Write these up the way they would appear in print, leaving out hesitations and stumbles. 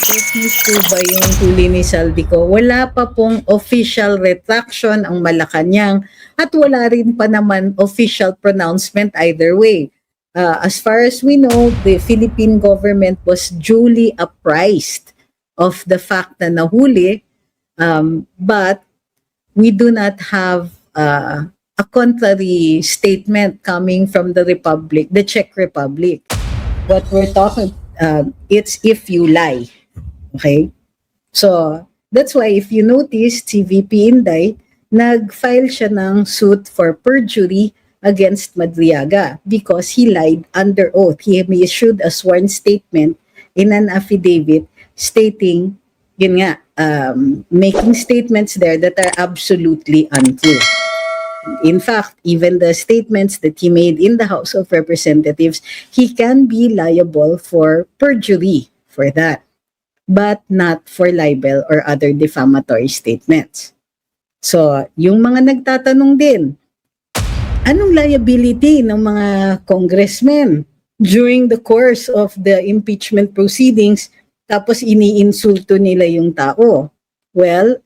Fake news po ba yung huli ni Saldico? Wala pa pong official retraction ang Malacanang at wala rin pa naman official pronouncement either way. As far as we know, the Philippine government was duly apprised of the fact na nahuli, but we do not have a contrary statement coming from the Republic, the Czech Republic. What we're talking, it's if you lie. Okay? So, that's why if you notice, si VP Inday, nag-file siya ng suit for perjury against Madriaga because he lied under oath. He issued a sworn statement in an affidavit stating, yun nga, making statements there that are absolutely untrue. In fact, even the statements that he made in the House of Representatives, he can be liable for perjury for that, but not for libel or other defamatory statements. So, yung mga nagtatanong din, anong liability ng mga congressmen during the course of the impeachment proceedings tapos iniinsulto nila yung tao? Well,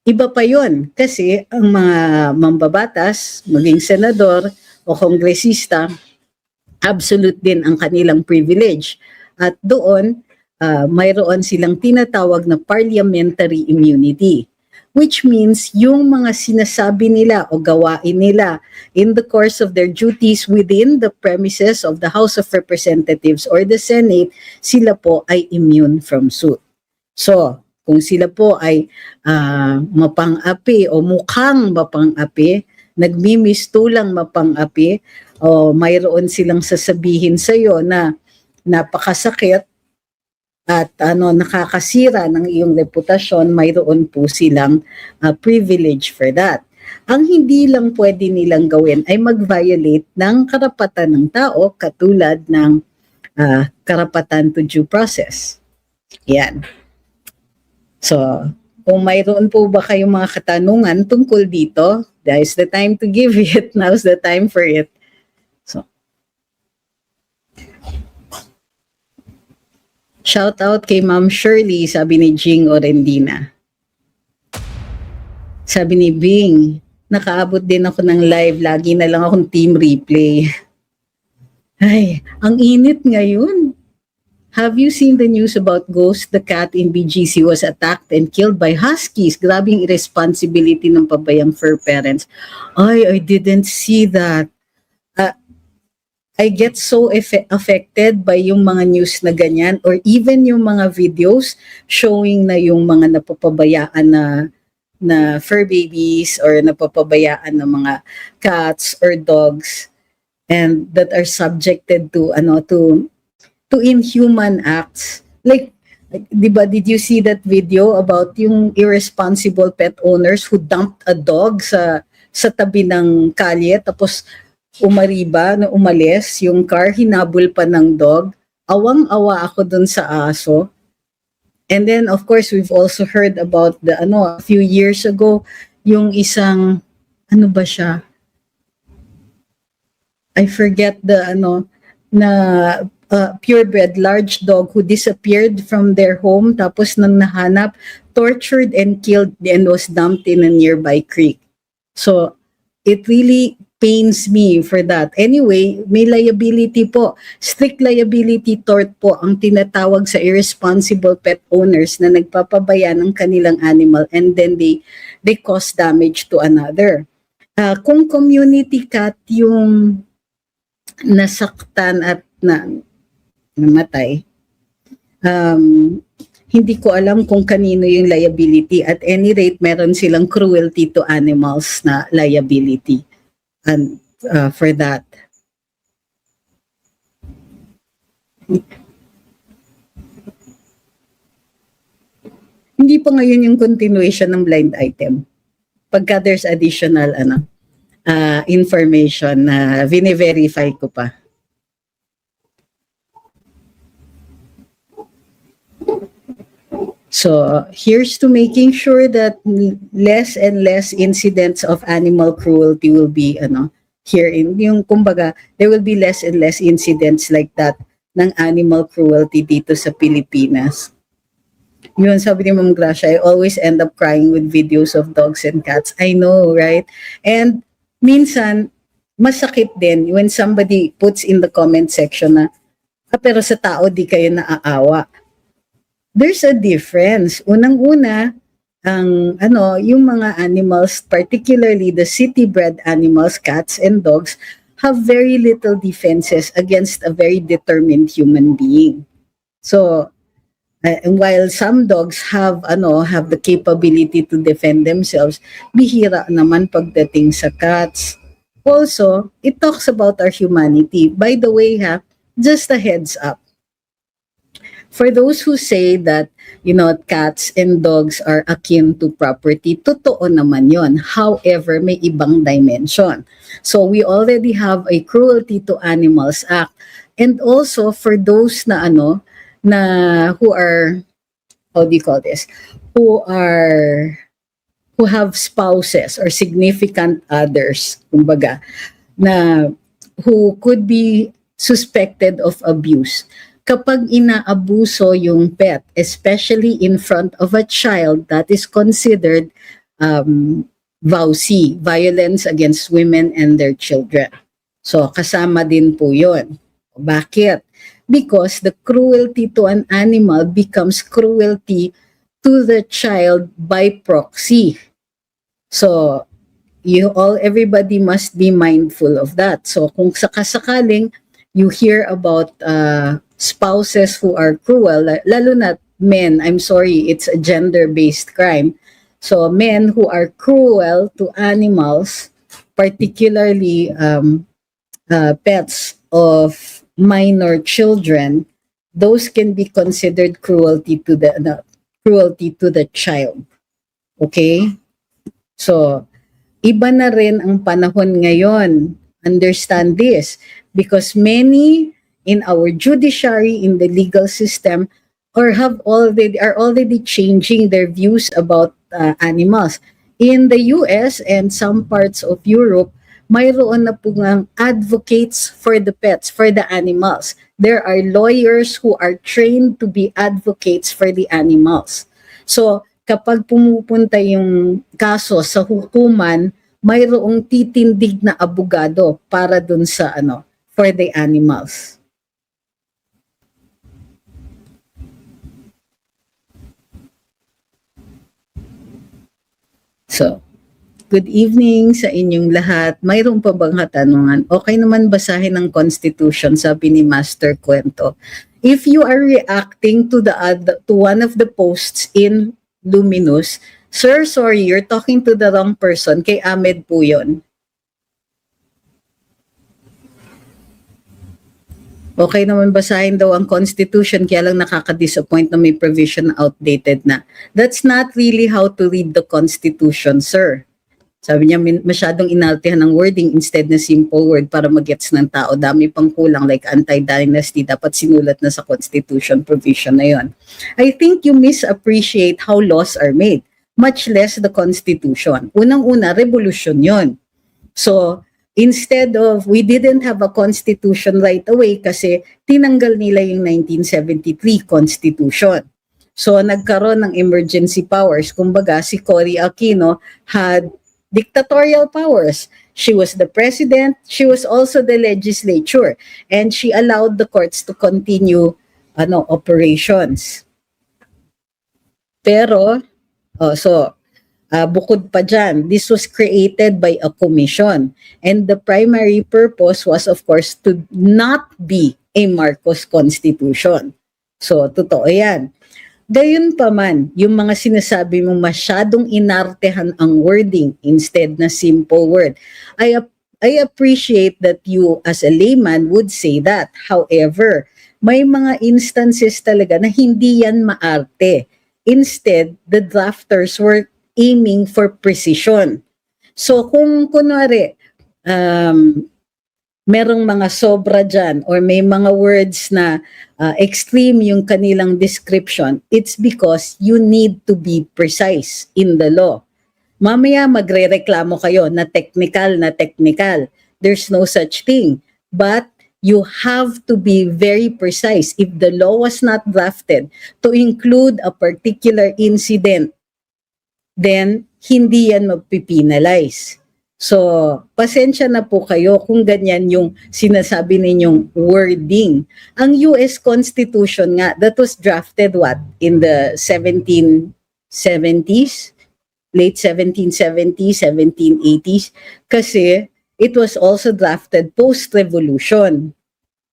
iba pa yun kasi ang mga mambabatas, maging senador o kongresista, absolute din ang kanilang privilege. At doon, mayroon silang tinatawag na parliamentary immunity, which means yung mga sinasabi nila o gawain nila in the course of their duties within the premises of the House of Representatives or the Senate, sila po ay immune from suit. So, kung sila po ay mapang-api o mukhang mapang-api, nagmimistulang mapang-api, o mayroon silang sasabihin sa iyo na napakasakit at nakakasira ng iyong reputasyon, mayroon po silang privilege for that. Ang hindi lang pwede nilang gawin ay mag-violate ng karapatan ng tao katulad ng karapatan to due process. Yan. So, kung mayroon po ba kayong mga katanungan tungkol dito, that is the time to give it. Now's the time for it. So, shout out kay Ma'am Shirley, sabi ni Jing Orendina. Sabi ni Bing, nakaabot din ako ng live, lagi na lang akong team replay. Ay, ang init ngayon. Have you seen the news about Ghost, the cat in BGC was attacked and killed by huskies? Grabing irresponsibility ng pabayang fur parents. Ay, I didn't see that. I get so affected by yung mga news na ganyan or even yung mga videos showing na yung mga napapabayaan na fur babies or napapabayaan na mga cats or dogs and that are subjected to inhuman acts. Like, diba, did you see that video about yung irresponsible pet owners who dumped a dog sa tabi ng kalye tapos umalis yung car, hinabol pa ng dog. Awang-awa ako dun sa aso. And then, of course, we've also heard about a few years ago, yung isang, ba siya? I forget na purebred large dog who disappeared from their home tapos nang nahanap, tortured and killed and was dumped in a nearby creek. So, it really pains me for that. Anyway, may liability po. Strict liability tort po ang tinatawag sa irresponsible pet owners na nagpapabaya ng kanilang animal and then they cause damage to another. Kung community cat yung nasaktan at namatay, hindi ko alam kung kanino yung liability. At any rate, meron silang cruelty to animals na liability and for that. Hindi pa ngayon yung continuation ng blind item. Pagka there's additional information na vine-verify ko pa. So, here's to making sure that less and less incidents of animal cruelty will be here in yung kumbaga, there will be less and less incidents like that ng animal cruelty dito sa Pilipinas. Yun, sabi ni Ma'am Gracia, I always end up crying with videos of dogs and cats. I know, right? And minsan, masakit din when somebody puts in the comment section na, pero sa tao di kayo naaawa. There's a difference. Unang-una, yung mga animals, particularly the city-bred animals, cats and dogs, have very little defenses against a very determined human being. So, and while some dogs have the capability to defend themselves, bihira naman pagdating sa cats. Also, it talks about our humanity. By the way, just a heads up. For those who say that, cats and dogs are akin to property, totoo naman yon. However, may ibang dimension. So we already have a Cruelty to Animals Act. And also for those na who are, how do you call this? Who have spouses or significant others, kumbaga, na who could be suspected of abuse. Kapag inaabuso yung pet, especially in front of a child, that is considered VAUC, Violence Against Women and Their Children. So, kasama din po yun. Bakit? Because the cruelty to an animal becomes cruelty to the child by proxy. So, everybody must be mindful of that. So, kung sakasakaling you hear about spouses who are cruel, lalo na men, I'm sorry, it's a gender-based crime. So men who are cruel to animals, particularly pets of minor children, those can be considered cruelty to the child. Okay? So, iba na rin ang panahon ngayon. Understand this, because many in our judiciary, in the legal system, are already changing their views about animals. In the US and some parts of Europe, mayroon na po ng advocates for the pets, for the animals. There are lawyers who are trained to be advocates for the animals. So, kapag pumupunta yung kaso sa hukuman, mayroong titindig na abogado para dun sa for the animals. So, good evening sa inyong lahat. Mayroon pa bang katanungan? Okay naman basahin ng Constitution, sabi ni Master Kwento. If you are reacting to one of the posts in Luminous, sir, sorry, you're talking to the wrong person. Kay Ahmed po yun. Okay naman basahin daw ang Constitution, kaya lang nakaka-disappoint na may provision outdated na. That's not really how to read the Constitution, sir. Sabi niya, masyadong inaltehan ng wording instead na simple word para magets ng tao. Dami pang kulang like anti-dynasty, dapat sinulat na sa Constitution provision na yon. I think you misappreciate how laws are made, much less the Constitution. Unang-una, revolution yon. So, instead of, we didn't have a constitution right away kasi tinanggal nila yung 1973 constitution. So, nagkaroon ng emergency powers. Kumbaga, si Cory Aquino had dictatorial powers. She was the president, she was also the legislature, and she allowed the courts to continue operations. Pero, bukod pa dyan, this was created by a commission. And the primary purpose was, of course, to not be a Marcos Constitution. So, totoo yan. Gayun pa man, yung mga sinasabi mong masyadong inartehan ang wording instead na simple word. I appreciate that you as a layman would say that. However, may mga instances talaga na hindi yan maarte. Instead, the drafters were aiming for precision. So kung kunwari, merong mga sobra dyan or may mga words na extreme yung kanilang description, it's because you need to be precise in the law. Mamaya magre-reklamo kayo na technical. There's no such thing. But you have to be very precise. If the law was not drafted to include a particular incident, then hindi yan magpipinalize. So, pasensya na po kayo kung ganyan yung sinasabi ninyong wording. Ang US Constitution nga, that was drafted what? In the 1770s? Late 1770s, 1780s? Kasi it was also drafted post-revolution.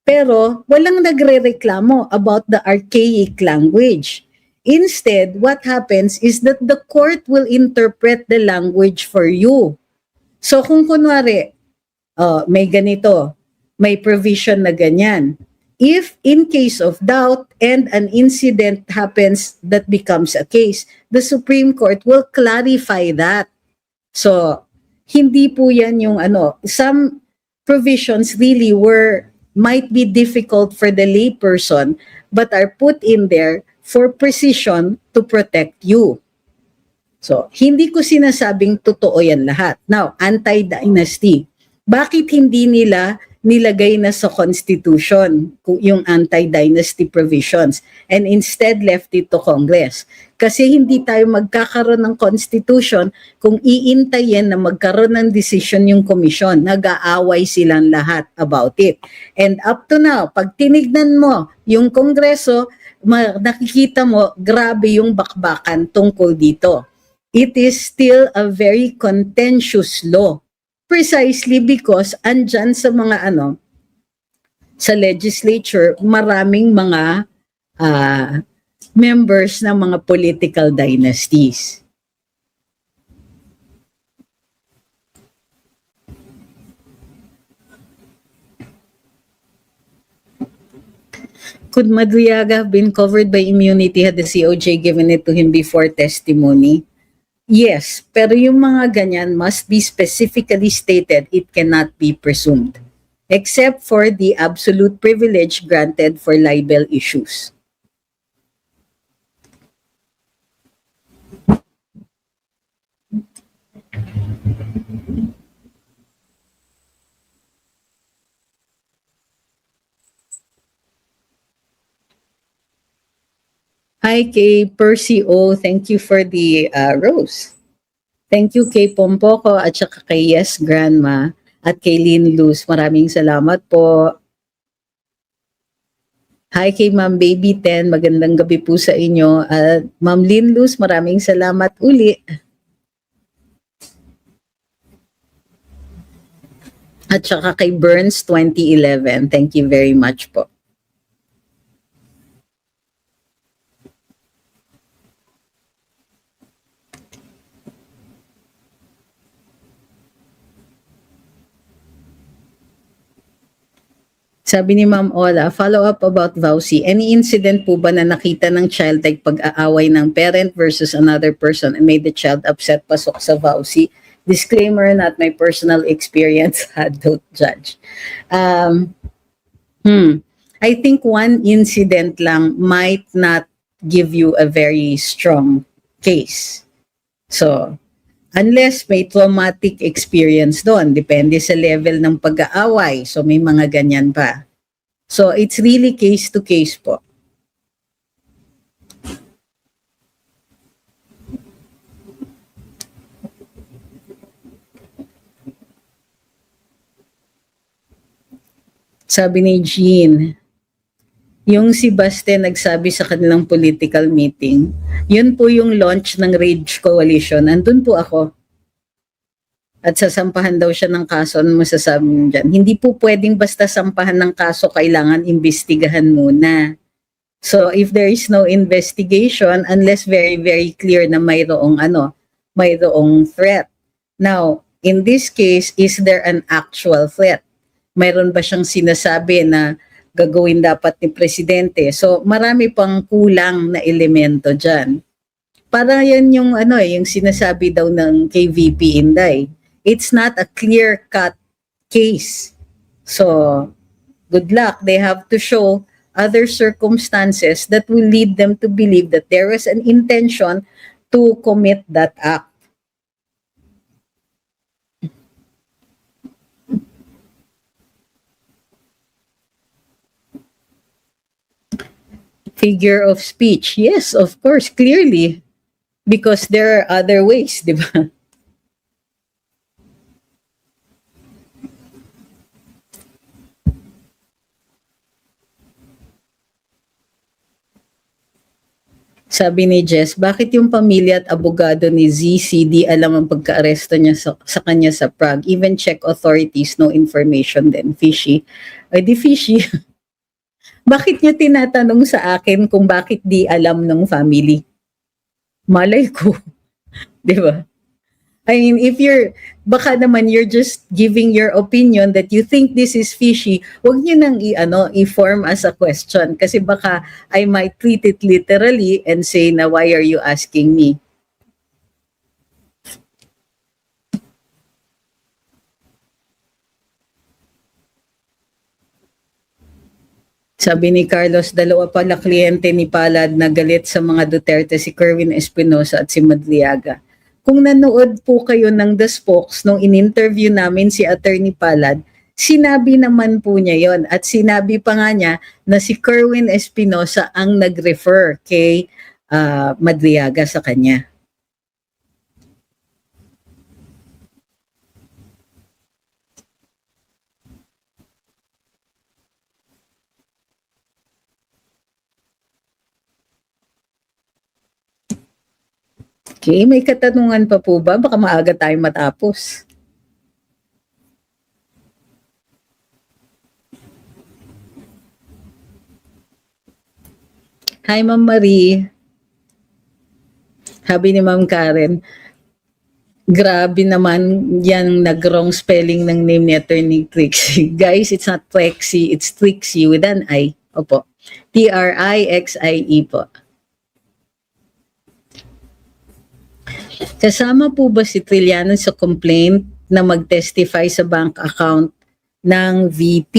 Pero walang nagrereklamo about the archaic language. Instead, what happens is that the court will interpret the language for you. So kung kunwari, may ganito, may provision na ganyan. If in case of doubt and an incident happens that becomes a case, the Supreme Court will clarify that. So, hindi po yan yung some provisions really might be difficult for the layperson but are put in there for precision to protect you. So, hindi ko sinasabing totoo yan lahat. Now, anti-dynasty. Bakit hindi nila nilagay na sa Constitution yung anti-dynasty provisions and instead left it to Congress? Kasi hindi tayo magkakaroon ng Constitution kung iintayin na magkaroon ng decision yung Commission. Nag-aaway silang lahat about it. And up to now, pag tinignan mo yung Kongreso, nakikita mo, grabe yung bakbakan tungkol dito. It is still a very contentious law. Precisely because andyan sa mga sa legislature, maraming mga members ng mga political dynasties. Could Madriaga have been covered by immunity had the COJ given it to him before testimony? Yes, pero yung mga ganyan must be specifically stated. It cannot be presumed, except for the absolute privilege granted for libel issues. Hi kay Percy O, thank you for the rose. Thank you kay Pompoco at saka kay Yes Grandma at kay Lynn Luz. Maraming salamat po. Hi kay Ma'am Baby 10, magandang gabi po sa inyo. At Ma'am Lynn Luz, maraming salamat uli. At saka kay Burns 2011, thank you very much po. Sabi ni Ma'am Ola, follow up about Vauci. Any incident po ba na nakita ng child like pag-aaway ng parent versus another person and made the child upset pasok sa Vauci? Disclaimer, not my personal experience. Don't judge. I think one incident lang might not give you a very strong case. So, unless may traumatic experience doon, depende sa level ng pag-aaway. So may mga ganyan pa. So it's really case to case po. Sabi ni Jean, yung si Baste nagsabi sa kanilang political meeting, yun po yung launch ng Rage Coalition. Nandun po ako. At sasampahan daw siya ng kaso. Ano masasabi mo dyan? Hindi po pwedeng basta sampahan ng kaso, kailangan imbestigahan muna. So if there is no investigation, unless very, very clear na mayroong threat. Now, in this case, is there an actual threat? Mayroon ba siyang sinasabi na gagawin dapat ni Presidente? So marami pang kulang na elemento dyan. Para yan yung yung sinasabi daw ng KVP Inday. It's not a clear-cut case. So, good luck. They have to show other circumstances that will lead them to believe that there was an intention to commit that act. Figure of speech. Yes, of course, clearly. Because there are other ways, di ba? Sabi ni Jess, bakit yung pamilya at abogado ni ZC di alam ang pagka-aresto niya sa kanya sa Prague? Even check authorities, no information din. Fishy. Ay di fishy. Bakit niya tinatanong sa akin kung bakit di alam ng family? Malay ko. Di ba? I mean, if baka naman you're just giving your opinion that you think this is fishy, wag niyo nang i-form as a question kasi baka I might treat it literally and say na why are you asking me? Sabi ni Carlos, dalawa pala kliyente ni Palad na galit sa mga Duterte, si Kerwin Espinosa at si Madriaga. Kung nanood po kayo ng The Spokes nung in-interview namin si Attorney Palad, sinabi naman po niya yon at sinabi pa nga niya na si Kerwin Espinosa ang nag-refer kay Madriaga sa kanya. Okay, may katanungan pa po ba? Baka maaga tayong matapos. Hi, Ma'am Marie. Sabi ni Ma'am Karen, grabe naman yan nag-wrong spelling ng name ni Attorney Trixie. Guys, it's not Trixie, it's Trixie with an I. Opo. Trixie po. Kasama po ba si Trillanes sa complaint na mag-testify sa bank account ng VP?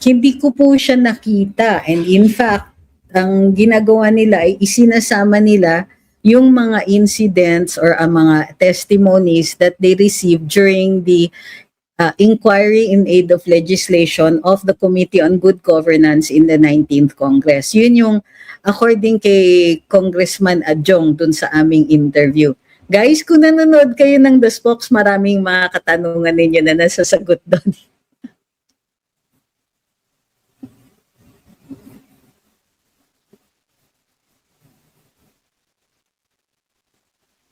Hindi ko po siya nakita, and in fact, ang ginagawa nila ay isinasama nila yung mga incidents or ang mga testimonies that they received during the inquiry in aid of legislation of the Committee on Good Governance in the 19th Congress. Yun yung according kay Congressman Adjong dun sa aming interview. Guys, kung nanonood kayo ng The Spokes, maraming mga katanungan ninyo na nasasagot doon.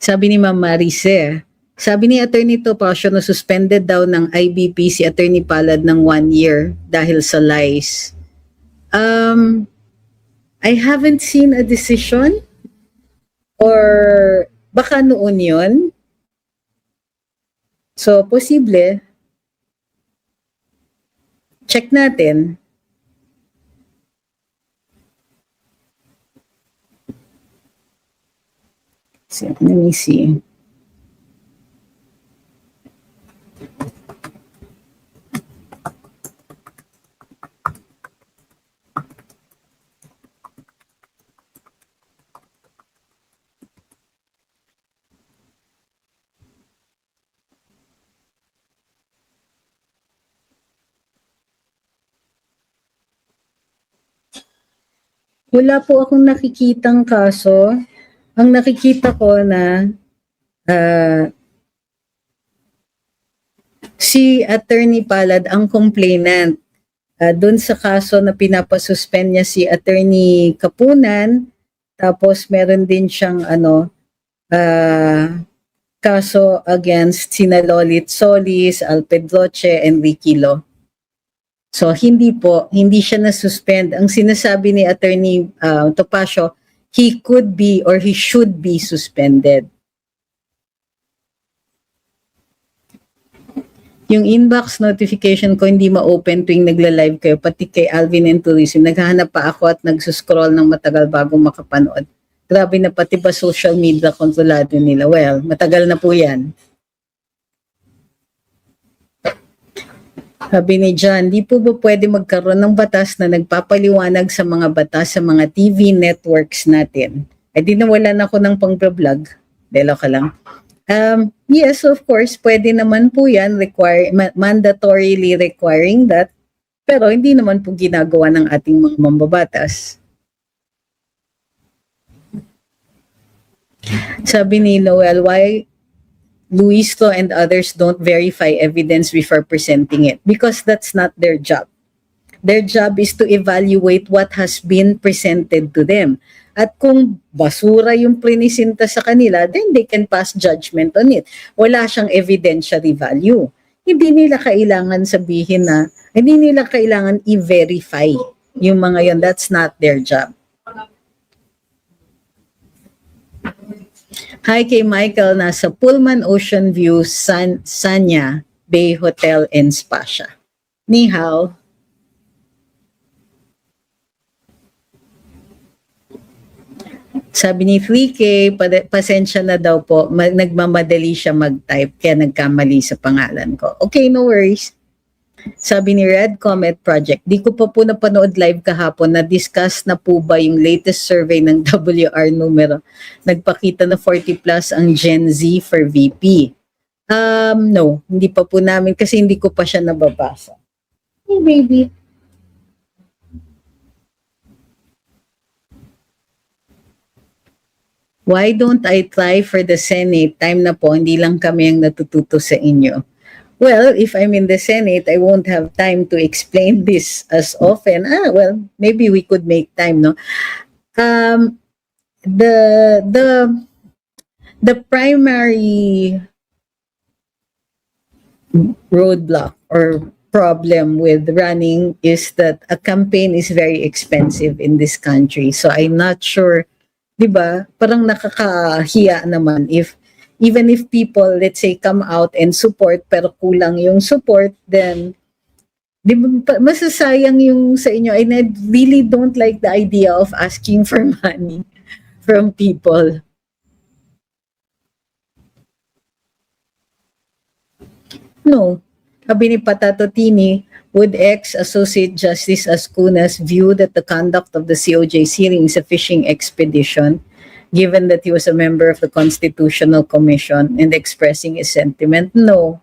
Sabi ni Ma'am Marice, sabi ni Attorney Topacio na suspended daw ng IBP si Attorney Palad ng 1 year dahil sa lies. I haven't seen a decision or baka noon yun. So, posible. Check natin. So, let me see. Wala po akong nakikitang kaso. Ang nakikita ko na si Attorney Palad ang complainant. Doon sa kaso na pinapasuspend niya si Attorney Kapunan, tapos meron din siyang kaso against sina Lolit Solis, Alped Roche, and Ricky Lo. So hindi siya na-suspend. Ang sinasabi ni Attorney Topacio, he could be or he should be suspended. Yung inbox notification ko hindi ma-open tuwing nagla-live kayo, pati kay Alvin and Tourism. Naghahanap pa ako at nagsuscroll ng matagal bago makapanood. Grabe na pati ba social media kontrolado nila? Well, matagal na po yan. Sabi ni John, di po ba pwede magkaroon ng batas na nagpapaliwanag sa mga batas sa mga TV networks natin? Ay di nawalan ako ng pang-vlog. Delo ka lang. Yes, of course, pwede naman po yan, mandatorily requiring that. Pero hindi naman po ginagawa ng ating mga mambabatas. Sabi ni Noel, why Luisto and others don't verify evidence before presenting it? Because that's not their job. Their job is to evaluate what has been presented to them. At kung basura yung prinisinta sa kanila, then they can pass judgment on it. Wala siyang evidentiary value. Hindi nila kailangan sabihin na, hindi nila kailangan i-verify yung mga yon. That's not their job. Hi kay Michael, nasa Pullman Ocean View, Sanya Bay Hotel and Spa siya. Ni hao. Sabi ni 3K, pasensya na daw po, nagmamadali siya mag-type kaya nagkamali sa pangalan ko. Okay, no worries. Sabi ni Red Comet Project, di ko pa po napanood live kahapon, na-discuss na po ba yung latest survey ng WR numero? Nagpakita na 40 plus ang Gen Z for VP. No, hindi pa po namin kasi hindi ko pa siya nababasa. Hey baby. Why don't I try for the Senate? Time na po, hindi lang kami ang natututo sa inyo. Well, if I'm in the Senate, I won't have time to explain this as often. Well, maybe we could make time, no? The primary roadblock or problem with running is that a campaign is very expensive in this country. So I'm not sure, di ba? Parang nakakahiya naman even if people, let's say, come out and support pero kulang yung support, then di ba, masasayang yung sa inyo. And I really don't like the idea of asking for money from people. No. Sabi ni Patato Tini, would ex-Associate Justice Ascunas view that the conduct of the COJ hearing is a fishing expedition, given that he was a member of the Constitutional Commission and expressing his sentiment? No.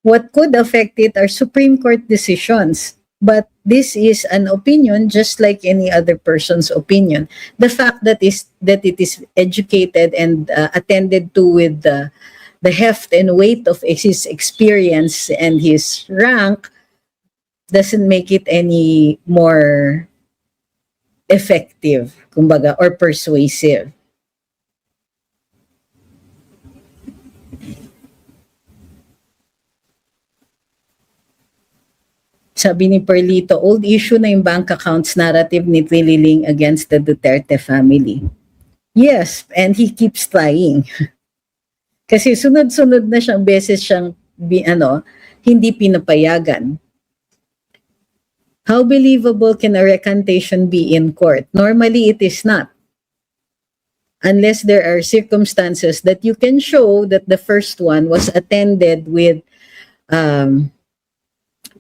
What could affect it are Supreme Court decisions. But this is an opinion just like any other person's opinion. The fact that it is educated and attended to with the heft and weight of his experience and his rank doesn't make it any more effective, kumbaga, or persuasive. Sabi ni Perlito, old issue na yung bank accounts narrative ni Trililing against the Duterte family. Yes, and he keeps trying. Kasi sunod-sunod na siyang beses siyang hindi pinapayagan. How believable can a recantation be in court? Normally, it is not. Unless there are circumstances that you can show that the first one was attended with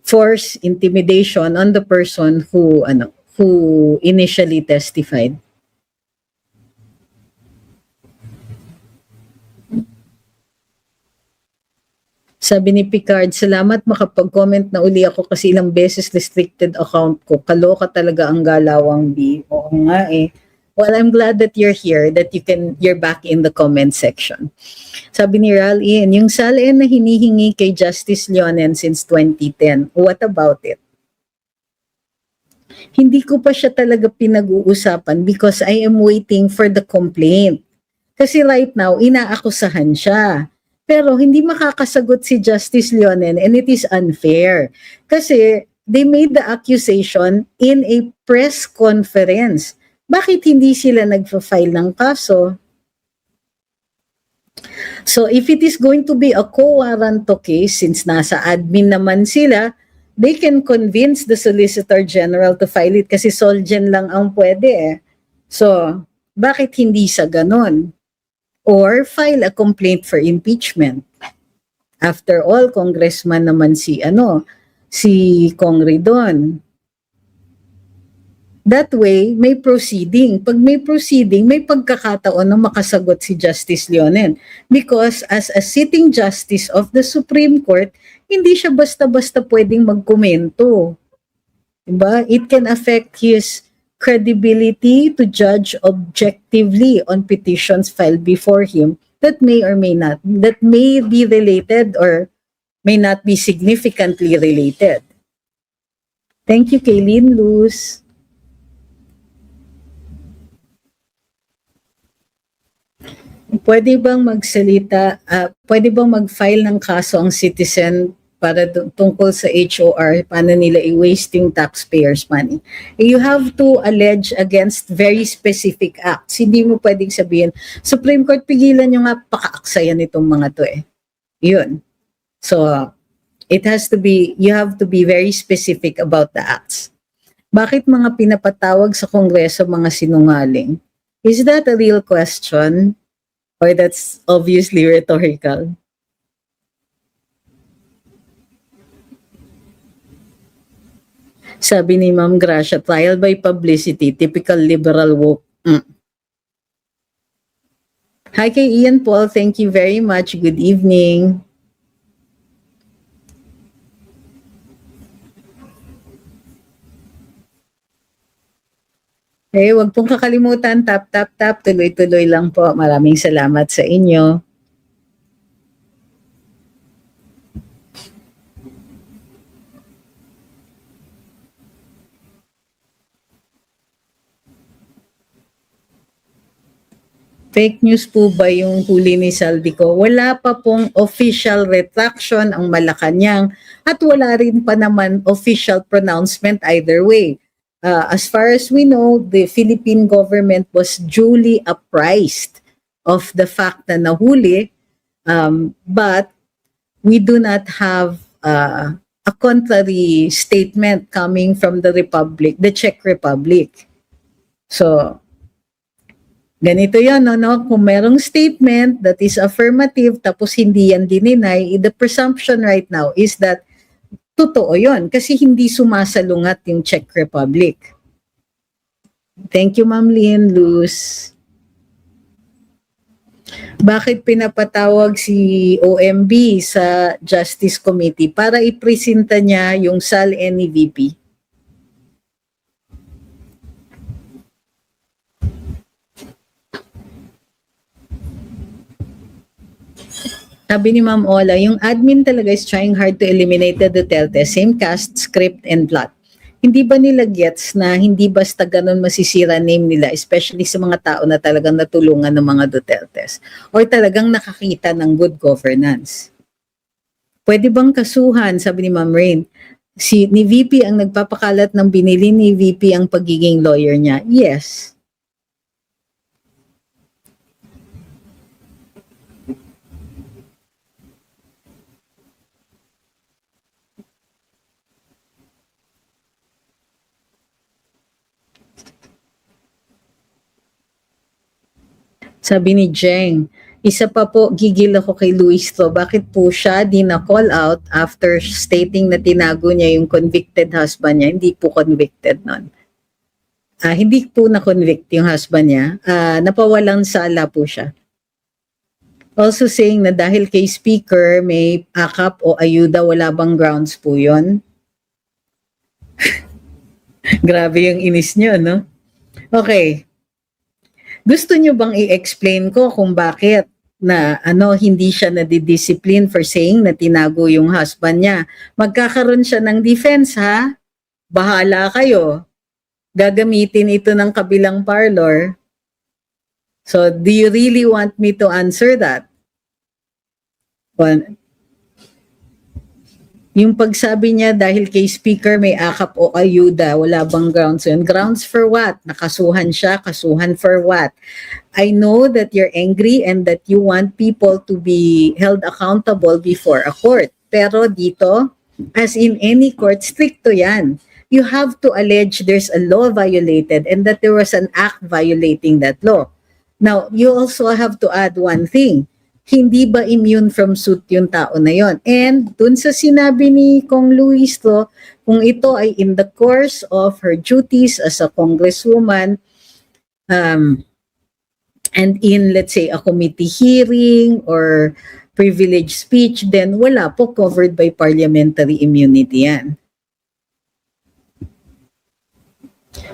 force, intimidation on the person who initially testified. Sabi ni Picard, salamat makapag-comment na uli ako kasi ilang beses restricted account ko. Kaloka talaga ang galawang B. Oo nga eh. Well, I'm glad that you're here, that you're back in the comment section. Sabi ni Ral Ian, yung SALN na hinihingi kay Justice Leonen since 2010, what about it? Hindi ko pa siya talaga pinag-uusapan because I am waiting for the complaint. Kasi right now, inaakusahan siya. Pero hindi makakasagot si Justice Leonen and it is unfair. Kasi they made the accusation in a press conference. Bakit hindi sila nagfa-file ng kaso? So if it is going to be a quo warranto case, since nasa admin naman sila, they can convince the Solicitor General to file it kasi Solgen lang ang pwede eh. So bakit hindi sa ganon? Or file a complaint for impeachment. After all, congressman naman si Kong Ridon. That way, may proceeding. Pag may proceeding, may pagkakataon na makasagot si Justice Leonen. Because as a sitting justice of the Supreme Court, hindi siya basta-basta pwedeng magkomento. Diba? It can affect his credibility to judge objectively on petitions filed before him that may or may not, that may be related or may not be significantly related. Thank you, Kaylin Luz. Pwede bang magsalita, pwede bang mag-file ng kaso ang citizen para tungkol sa HOR, paano nila i-wasting taxpayers' money? You have to allege against very specific acts. Hindi mo pwedeng sabihin, Supreme Court, pigilan nyo nga, paka-aksayan itong mga to eh. Yun. So, it has to be, you have to be very specific about the acts. Bakit mga pinapatawag sa Kongreso mga sinungaling? Is that a real question? Or that's obviously rhetorical? Sabi ni Ma'am Gracia, trial by publicity, typical liberal woke. Hi kay Ian Paul, thank you very much. Good evening. Eh, wag pong kakalimutan, tap, tap, tap, tuloy-tuloy lang po. Maraming salamat sa inyo. Fake news po ba yung huli ni Saldico? Wala pa pong official retraction ang Malacanang at wala rin pa naman official pronouncement either way. As far as we know, the Philippine government was duly apprised of the fact na nahuli, but we do not have a contrary statement coming from the Republic, the Czech Republic. So, ganito yan, no? Kung merong statement that is affirmative tapos hindi yan dininay, the presumption right now is that totoo yon kasi hindi sumasalungat yung Czech Republic. Thank you, Ma'am Lynn Luz. Bakit pinapatawag si OMB sa Justice Committee? Para ipresenta niya yung SAL-N ni VP. Sabi ni Ma'am Ola, yung admin talaga is trying hard to eliminate the Duterte, same cast, script, and plot. Hindi ba nila gets na hindi basta ganun masisira name nila, especially sa mga tao na talagang natulungan ng mga Dutertes or talagang nakakita ng good governance? Pwede bang kasuhan, sabi ni Ma'am Rain, ni VP ang nagpapakalat ng binili ni VP ang pagiging lawyer niya? Yes. Sabi ni Jeng, isa pa po, gigil ako kay Luis to. Bakit po siya di na-call out after stating na tinago niya yung convicted husband niya? Hindi po convicted nun. Hindi po na-convict yung husband niya. Napawalang sala po siya. Also saying na dahil kay speaker may akap o ayuda, wala bang grounds po yun? Grabe yung inis niyo, no? Okay. Gusto niyo bang i-explain ko kung bakit na hindi siya nadidiscipline for saying na tinago yung husband niya? Magkakaroon siya ng defense, ha? Bahala kayo. Gagamitin ito ng kabilang parlor. So, do you really want me to answer that? Well, yung pagsabi niya dahil kay speaker may akap o ayuda, wala bang grounds yun? Grounds for what? Nakasuhan siya, kasuhan for what? I know that you're angry and that you want people to be held accountable before a court. Pero dito, as in any court, stricto yan. You have to allege there's a law violated and that there was an act violating that law. Now, you also have to add one thing. Hindi ba immune from suit yung tao na yon? And dun sa sinabi ni Kong Luis to, kung ito ay in the course of her duties as a congresswoman, and in, let's say, a committee hearing or privileged speech, then wala po, covered by parliamentary immunity yan.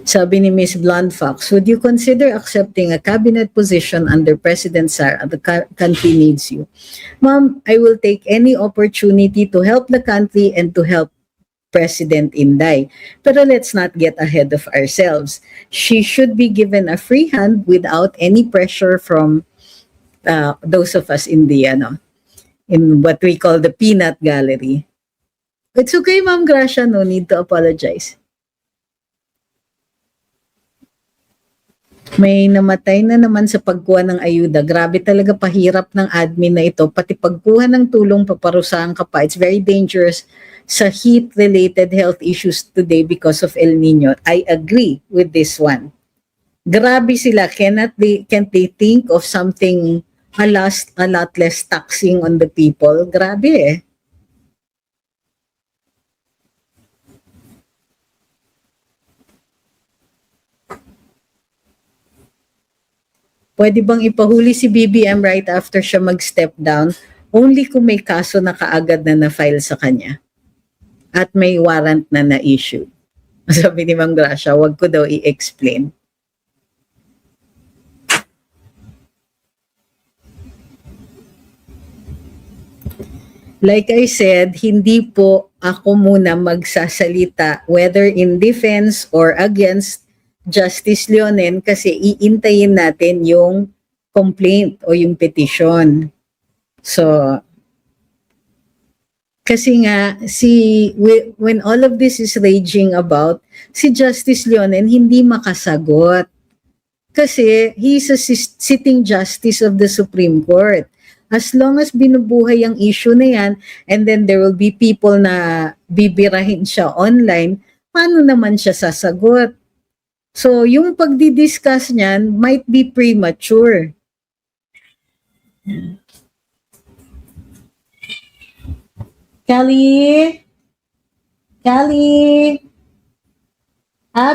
Sabi ni Ms. Blondfox, would you consider accepting a cabinet position under President Sara? The country needs you. Ma'am, I will take any opportunity to help the country and to help President Inday. Pero let's not get ahead of ourselves. She should be given a free hand without any pressure from those of us in the in what we call the peanut gallery. It's okay, Ma'am Gracia, no need to apologize. May namatay na naman sa pagkuha ng ayuda. Grabe talaga pahirap ng admin na ito. Pati pagkuha ng tulong, paparusahan ka pa. It's very dangerous sa heat-related health issues today because of El Nino. I agree with this one. Grabe sila. Can't they think of something a lot less taxing on the people? Grabe eh. Pwede bang ipahuli si BBM right after siya mag-step down? Only kung may kaso na kaagad na na-file sa kanya. At may warrant na na-issue. Sabi ni Ma'am Gracia, wag ko daw i-explain. Like I said, hindi po ako muna magsasalita whether in defense or against Justice Leonen kasi iintayin natin yung complaint o yung petition. So, kasi nga, when all of this is raging about, si Justice Leonen hindi makasagot. Kasi he's a sitting justice of the Supreme Court. As long as binubuhay ang issue na yan, and then there will be people na bibirahin siya online, paano naman siya sasagot? So, yung pagdi-discuss niyan might be premature. Kali?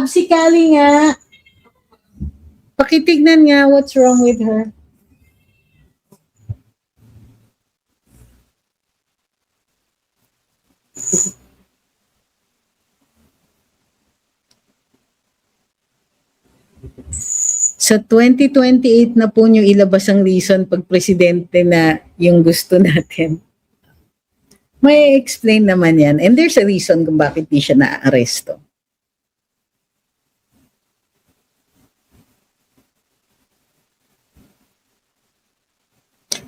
Si Kali nga. Pakitignan nga what's wrong with her. Sa 2028 na po nyo ilabas ang reason pag presidente na yung gusto natin. May explain naman yan. And there's a reason kung bakit di siya na-aresto.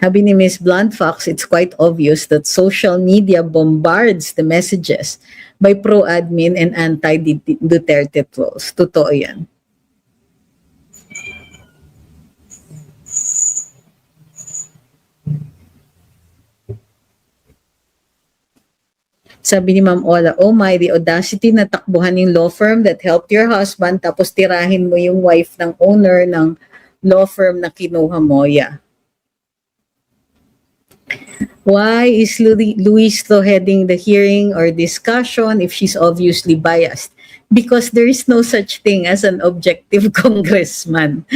Sabi ni Ms. Blondfox, it's quite obvious that social media bombards the messages by pro-admin and anti-Duterte trolls. Totoo yan. Sabi ni Ma'am Ola, oh my, the audacity na takbuhan yung law firm that helped your husband tapos tirahin mo yung wife ng owner ng law firm na kinuha mo. Yeah. Why is Luis Lo heading the hearing or discussion if she's obviously biased? Because there is no such thing as an objective congressman.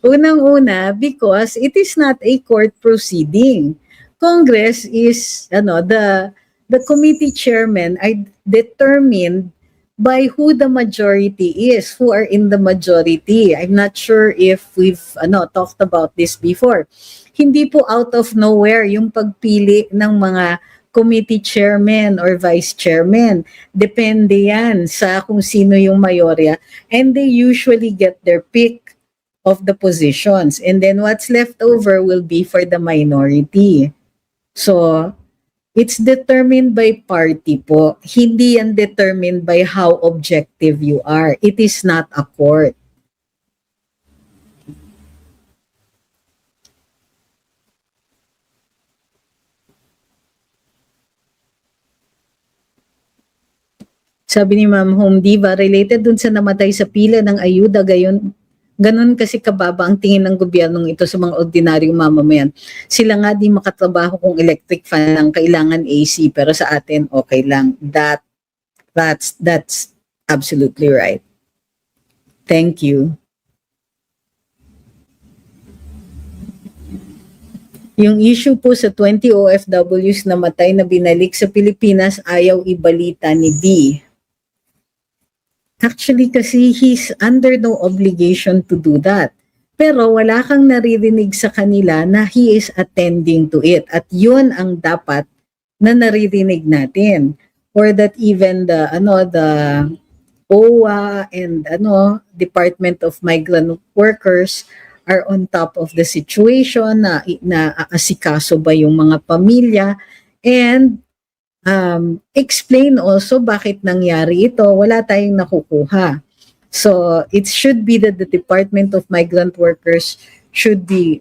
Unang-una, because it is not a court proceeding. Congress is, the committee chairmen are determined by who the majority is, who are in the majority. I'm not sure if we've talked about this before. Hindi po out of nowhere yung pagpili ng mga committee chairman or vice chairman. Depende yan sa kung sino yung mayorya. And they usually get their pick of the positions. And then what's left over will be for the minority. So, it's determined by party po. Hindi yan determined by how objective you are. It is not a court. Sabi ni Ma'am Home Diva, related dun sa namatay sa pila ng ayuda, ganun kasi kababa ang tingin ng gobyernong ito sa mga ordinaryong mamamayan. Sila nga di makatrabaho kung electric fan lang, kailangan AC, pero sa atin okay lang. That's absolutely right. Thank you. Yung issue po sa 20 OFWs na matay na binalik sa Pilipinas, ayaw ibalita ni B. Actually, kasi he's under no obligation to do that. Pero wala kang naririnig sa kanila na he is attending to it. At yun ang dapat na naririnig natin. Or that even the OWA and Department of Migrant Workers are on top of the situation, na aasikaso ba yung mga pamilya, and explain also bakit nangyari ito. Wala tayong nakukuha. So it should be that the Department of Migrant Workers should be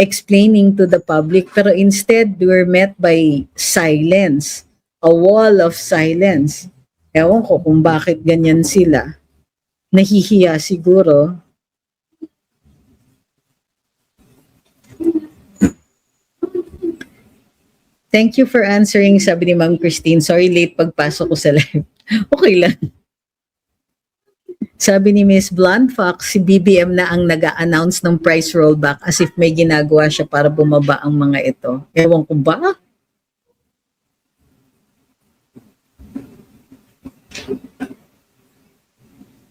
explaining to the public, pero instead we're met by silence, a wall of silence. Ewan ko kung bakit ganyan sila. Nahihiya siguro. Thank you for answering, sabi ni Ma'am Christine. Sorry, late pagpasok ko sa live. Okay lang. Sabi ni Miss Blonde Fox, si BBM na ang nag-a-announce ng price rollback as if may ginagawa siya para bumaba ang mga ito. Ewan ko ba?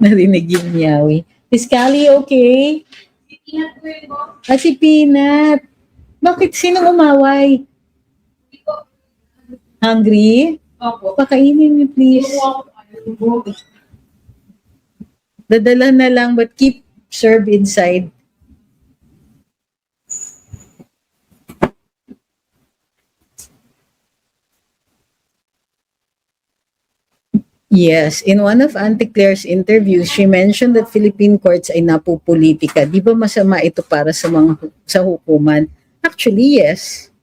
Narinig yung niyawi. Miss Callie, okay? Si Peanut. Bakit? Sinong umaway? Hungry? Opo. Pakainin niyo, please. Dadala na lang, but keep serve inside. Yes, in one of Auntie Claire's interviews, she mentioned that Philippine courts ay napupolitika. Di ba masama ito para sa hukuman? Actually, yes.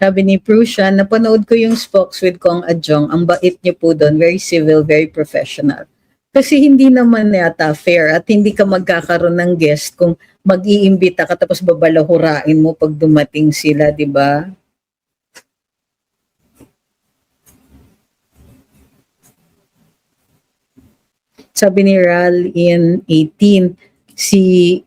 Sabi ni Prussia, napanood ko yung spokes with Kong Adjong. Ang bait niyo po doon. Very civil, very professional. Kasi hindi naman yata fair at hindi ka magkakaroon ng guest kung mag-iimbita ka tapos babalahurain mo pag dumating sila, di ba? Sabi ni Ral in 18, si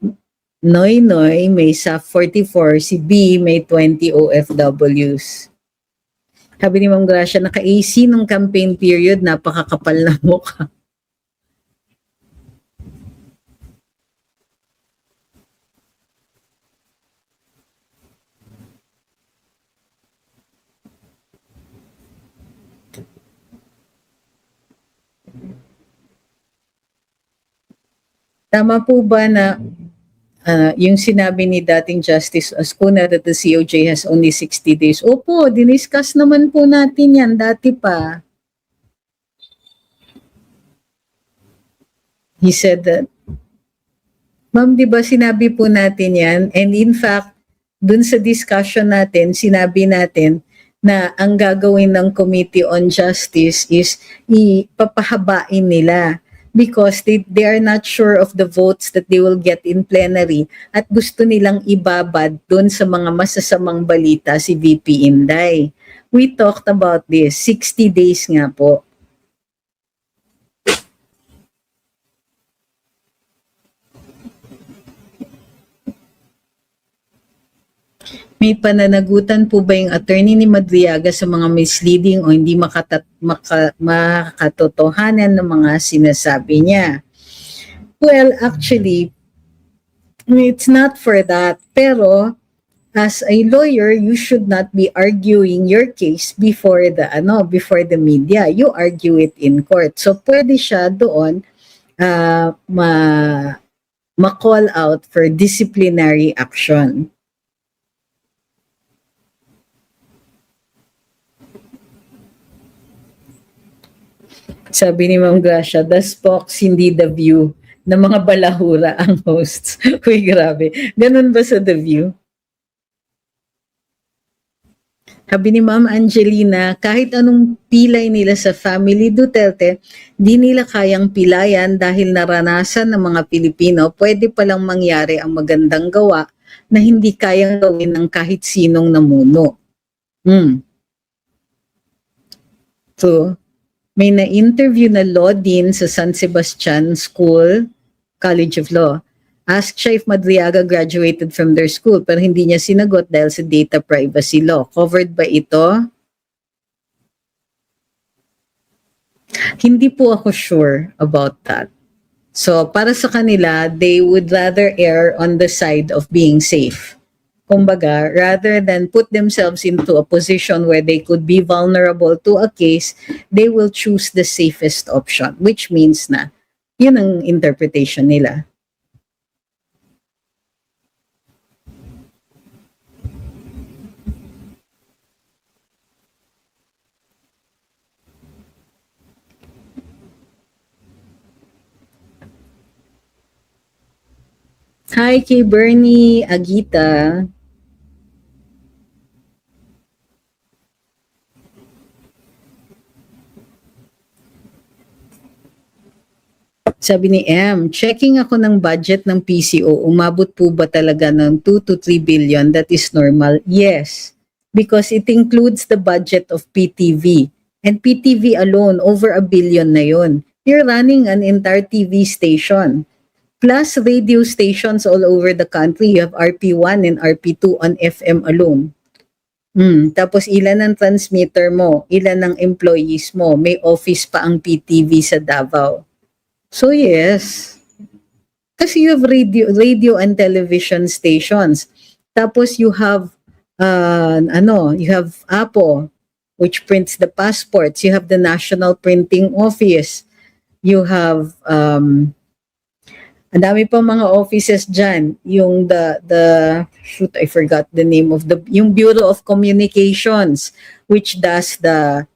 Noy Noy may sa 44, si B may 20 OFWs. Sabi ni Ma'am Gracia, naka-AC nung campaign period, napakakapal na mukha. Tama po ba na yung sinabi ni dating Justice Ascuna that the COJ has only 60 days? Opo, diniscuss naman po natin yan dati pa. He said that, Ma'am, di ba sinabi po natin yan? And in fact, dun sa discussion natin, sinabi natin na ang gagawin ng Committee on Justice is ipapahabain nila because they are not sure of the votes that they will get in plenary at gusto nilang ibabad dun sa mga masasamang balita si VP Inday. We talked about this, 60 days nga po. May pananagutan po ba yung attorney ni Madriaga sa mga misleading o hindi makatotohanan ng mga sinasabi niya? Well, actually, it's not for that. Pero, as a lawyer, you should not be arguing your case before the media. You argue it in court. So, pwede siya doon ma-call out for disciplinary action. Sabi ni Ma'am Gracia, the spokes, hindi the view, na mga balahura ang hosts. Uy, grabe. Ganun ba sa The View? Sabi ni Ma'am Angelina, kahit anong pilay nila sa family Duterte, di nila kayang pilayan dahil naranasan ng mga Pilipino, pwede palang mangyari ang magandang gawa na hindi kayang gawin ng kahit sinong namuno. So, may na-interview na law dean sa San Sebastian School, College of Law. Ask siya if Madriaga graduated from their school, pero hindi niya sinagot dahil sa data privacy law. Covered ba ito? Hindi po ako sure about that. So, para sa kanila, they would rather err on the side of being safe. Kumbaga, rather than put themselves into a position where they could be vulnerable to a case, they will choose the safest option, which means na, yun ang interpretation nila. Hi kay Bernie Agita. Sabi ni M, checking ako ng budget ng PCO, umabot po ba talaga ng 2 to 3 billion? That is normal? Yes, because it includes the budget of PTV. And PTV alone, over a billion na yun. You're running an entire TV station. Plus radio stations all over the country. You have RP1 and RP2 on FM alone. Tapos ilan ang transmitter mo, ilan ang employees mo, may office pa ang PTV sa Davao. So yes, kasi you have radio and television stations. Tapos you have you have APO, which prints the passports. You have the National Printing Office. You have ang dami pa mga offices dyan. Yung shoot, I forgot the name of yung Bureau of Communications, which does the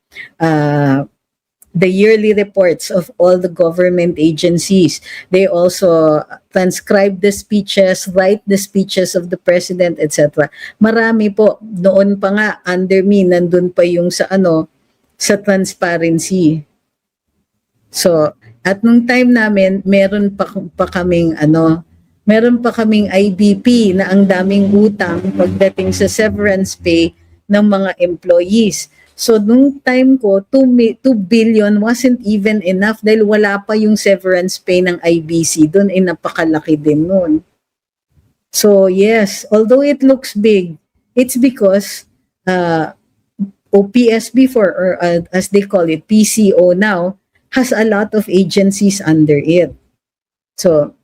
yearly reports of all the government agencies. They also transcribe the speeches, write the speeches of the president, etc. Marami po. Noon pa nga, under me, nandun pa yung sa transparency. So, at nung time namin, meron pa kaming IBP na ang daming utang pagdating sa severance pay ng mga employees. So, nung time ko, 2 billion wasn't even enough dahil wala pa yung severance pay ng IBC. Doon ay napakalaki din nun. So, yes, although it looks big, it's because OPS before, or as they call it, PCO now, has a lot of agencies under it. So,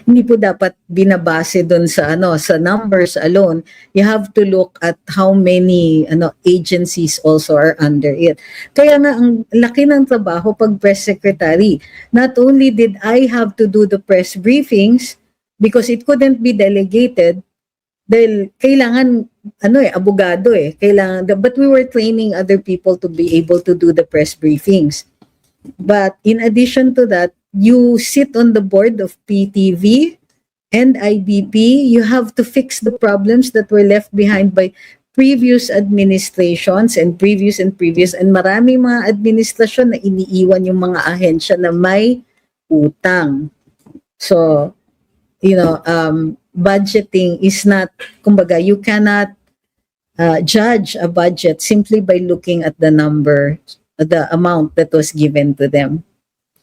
hindi po dapat binabase doon sa numbers alone. You have to look at how many agencies also are under it. Kaya nga ang laki ng trabaho pag press secretary. Not only did I have to do the press briefings because it couldn't be delegated dahil kailangan abogado but we were training other people to be able to do the press briefings. But in addition to that, you sit on the board of PTV and IBP. You have to fix the problems that were left behind by previous administrations and previous and marami mga administrasyon na iniiwan yung mga ahensya na may utang. So, budgeting is not, kumbaga, you cannot judge a budget simply by looking at the number, the amount that was given to them.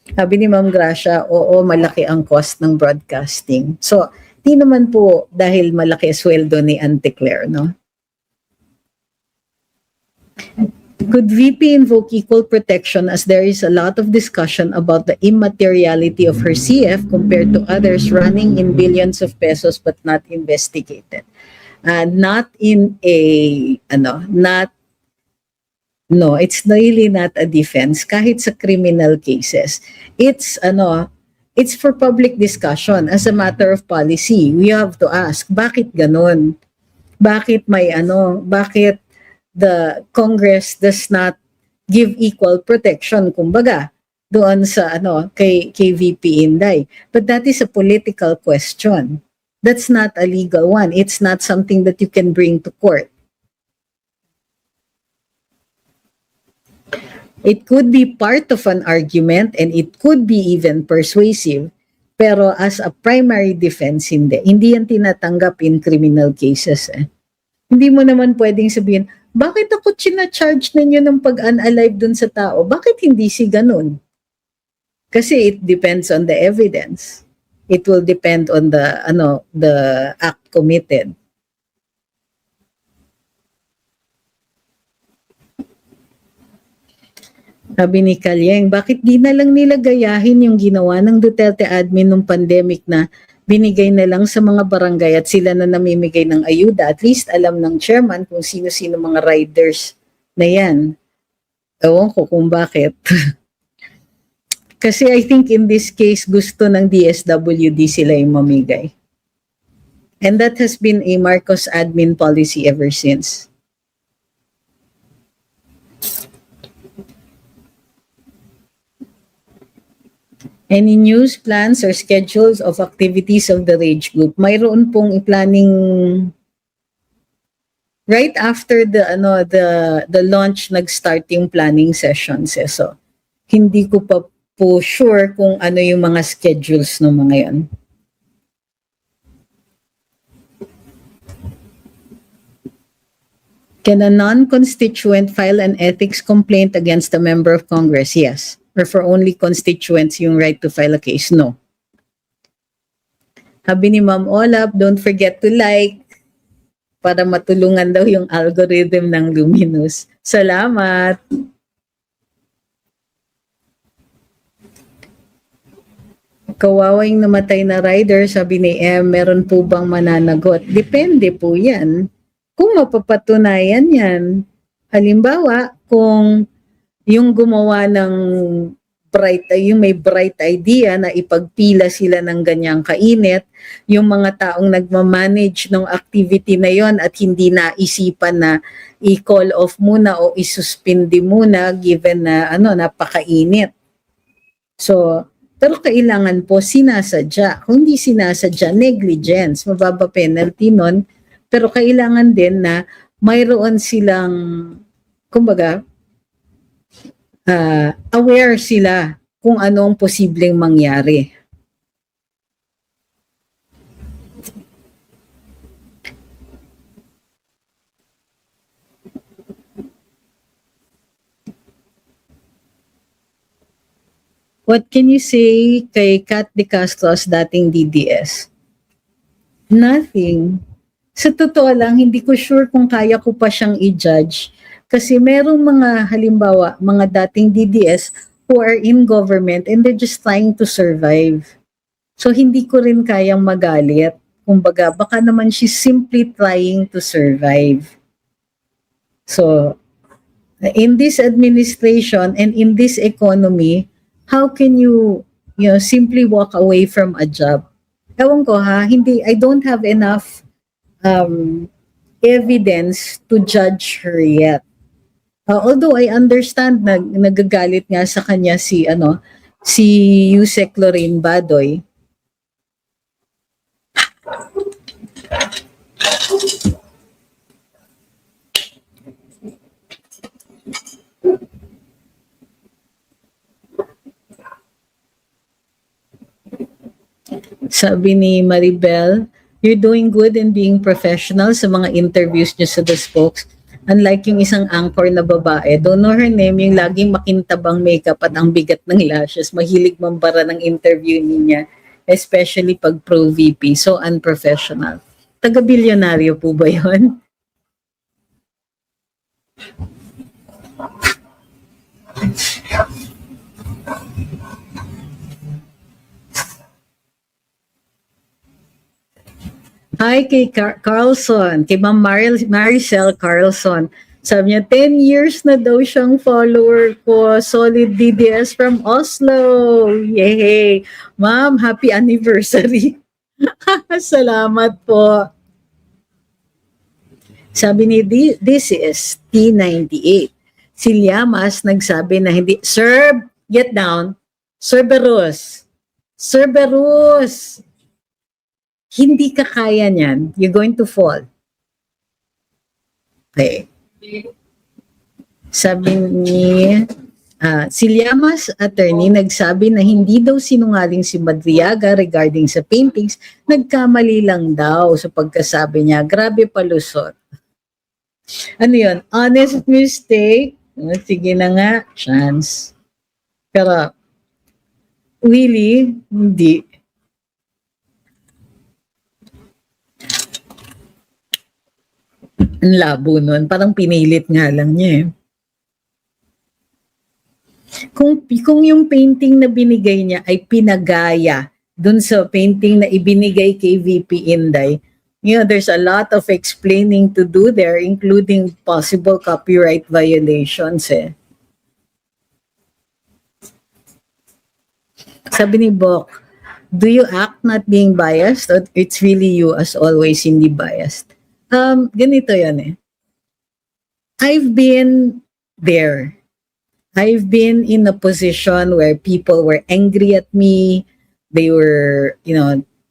Sabi ni Ma'am Gracia, oo, malaki ang cost ng broadcasting. So, di naman po dahil malaki sweldo ni Auntie Claire, no? Could VP invoke equal protection as there is a lot of discussion about the immateriality of her CF compared to others running in billions of pesos but not investigated? Not in a, no, it's really not a defense. Kahit sa criminal cases, it's for public discussion. As a matter of policy, we have to ask, bakit ganon? Bakit bakit the Congress does not give equal protection, kumbaga, doon sa kay VP Inday? But that is a political question. That's not a legal one. It's not something that you can bring to court. It could be part of an argument and it could be even persuasive, pero as a primary defense, hindi. Hindi yan tinatanggap in criminal cases. Hindi mo naman pwedeng sabihin, bakit ako charge ninyo ng pag-unalive dun sa tao? Bakit hindi si ganun? Kasi it depends on the evidence. it will depend on the act committed. Sabi ni Kalyeng, bakit di na lang nila gayahin yung ginawa ng Duterte admin nung pandemic na binigay na lang sa mga barangay at sila na namimigay ng ayuda? At least alam ng chairman kung sino-sino mga riders na yan. Ewan ko kung bakit. Kasi I think in this case, gusto ng DSWD sila yung mamigay. And that has been a Marcos admin policy ever since. Any news, plans, or schedules of activities of the Rage Group? Mayroon pong i-planning right after the launch, nag-start yung planning sessions. So, hindi ko pa po sure kung ano yung mga schedules ng mga yan. Can a non-constituent file an ethics complaint against a member of Congress? Yes. Or for only constituents yung right to file a case? No. Sabi ni Ma'am Olap, don't forget to like para matulungan daw yung algorithm ng Luminous. Salamat! Kawawang namatay na rider, sabi ni M, meron po bang mananagot? Depende po yan. Kung mapapatunayan yan. Halimbawa, kung yung gumawa ng yung may bright idea na ipagpila sila ng ganyang kainit, yung mga taong nagmamanage ng activity na yon at hindi naisipan na i-call off muna o isuspindi muna given na napakainit. So, pero kailangan po sinasadya. Kung hindi sinasadya, negligence, mababa penalty nun. Pero kailangan din na mayroon silang, kumbaga, aware sila kung anong posibleng mangyari. What can you say kay Kat De Castro's dating DDS? Nothing. Sa totoo lang, hindi ko sure kung kaya ko pa siyang i-judge. Kasi merong mga, halimbawa, mga dating DDS who are in government and they're just trying to survive. So, hindi ko rin kayang magalit. Kumbaga, baka naman she's simply trying to survive. So, in this administration and in this economy, how can you simply walk away from a job? Ewan ko ha, I don't have enough evidence to judge her yet. Although I understand na nagagalit nga sa kanya si Yusek Lorraine Badoy. Sabi ni Maribel, you're doing good and being professional sa mga interviews niyo sa The Spokes. Unlike yung isang anchor na babae, don't know her name, yung laging makintabang makeup at ang bigat ng lashes, mahilig mambara ng interview niya, especially pag pro-VP, so unprofessional. Taga-bilyonaryo po ba yun? Hi kay Carlson, kay Ma'am Maricel Carlson. Sabi niya, 10 years na daw siyang follower ko. Solid DDS from Oslo. Yay! Ma'am, happy anniversary. Salamat po. Sabi ni this is T98. Si Llamas nagsabi na hindi, Sir, get down. Cerberus. Cerberus. Hindi ka kaya niyan. You're going to fall. Okay. Sabi ni si Llamas attorney nagsabi na hindi daw sinungaling si Madriaga regarding sa paintings. Nagkamali lang daw sa pagkasabi niya. Grabe palusot. Ano yun? Honest mistake? Sige na nga. Chance. Pero, really, hindi. Ang labo nun. Parang pinilit nga lang niya eh. Kung yung painting na binigay niya ay pinagaya dun sa painting na ibinigay kay VP Inday, there's a lot of explaining to do there, including possible copyright violations eh. Sabi ni Bok, do you act not being biased or it's really you as always hindi biased? Ganito yan eh. I've been there. I've been in a position where people were angry at me. They were,